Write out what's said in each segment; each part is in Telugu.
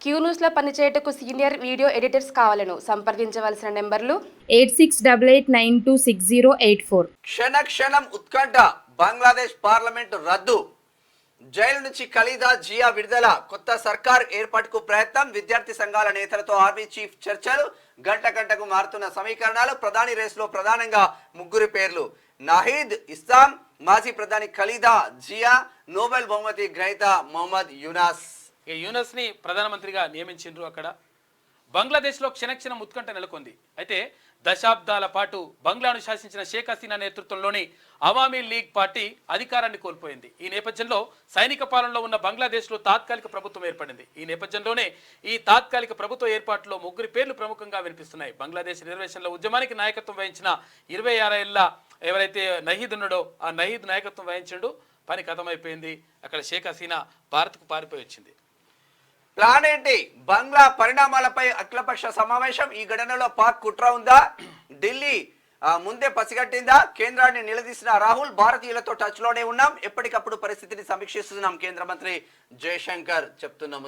క్యూ న్యూస్ లో పనిచేయటకు సీనియర్ వీడియో ఎడిటర్స్ కావాలను సంప్రదించవలసిన నెంబర్లు 8688926084. క్షణ క్షణం ఉత్కంఠ. బంగ్లాదేశ్ పార్లమెంటు రద్దు. జైలు నుంచి ఖలీదా జియా విడుదల. కొత్త సర్కార్ ఏర్పాటుకు ప్రయత్నం. విద్యార్థి సంఘాల నేతలతో ఆర్మీ చీఫ్ చర్చలు. గంట గంటకు మారుతున్న సమీకరణాలు. ప్రధాని రేసులో ప్రధానంగా ముగ్గురు పేర్లు: నాహిద్ ఇస్లాం, మాజీ ప్రధాని ఖలీదా జియా, నోబెల్ బహుమతి గ్రహీత మొహమ్మద్ యూనస్. యూనస్ ని ప్రధానమంత్రిగా నియమించిండ్రు. అక్కడ బంగ్లాదేశ్లో క్షణక్షణం ఉత్కంఠ నెలకొంది. అయితే దశాబ్దాల పాటు బంగ్లాను శాసించిన షేక్ హసీనా నేతృత్వంలోని అవామీ లీగ్ పార్టీ అధికారాన్ని కోల్పోయింది. ఈ నేపథ్యంలో సైనిక పాలనలో ఉన్న బంగ్లాదేశ్లో తాత్కాలిక ప్రభుత్వం ఏర్పడింది. ఈ నేపథ్యంలోనే ఈ తాత్కాలిక ప్రభుత్వ ఏర్పాటులో ముగ్గురి పేర్లు ప్రముఖంగా వినిపిస్తున్నాయి. బంగ్లాదేశ్ రిజర్వేషన్ల ఉద్యమానికి నాయకత్వం వహించిన 26 ఏళ్ల ఎవరైతే నహీద్ ఉన్నాడో ఆ నహీద్ నాయకత్వం వహించాడు. పని ఖతమైపోయింది. అక్కడ షేక్ హసీనా భారత్కు పారిపోయి వచ్చింది. ప్లాన్ ఏంటి? బంగ్లా పరిణామాలపై అఖిలపక్ష సమావేశం. ఈ ఘటనలో పాక్ కుట్ర ఉందా? ఢిల్లీ ముందే పసిగట్టిందా? కేంద్రాన్ని నిలదీసిన రాహుల్, భారతీయులతో టచ్ లోనే ఉన్నాం, ఎప్పటికప్పుడు పరిస్థితిని సమీక్షిస్తున్నాం కేంద్ర మంత్రి జయశంకర్ చెప్తున్నాము.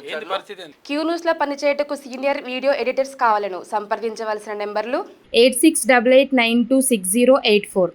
క్యూ న్యూస్ లో పనిచేయటకు సీనియర్ వీడియో ఎడిటర్స్ కావాలను సంప్రదించవలసిన నెంబర్లు 8688926084.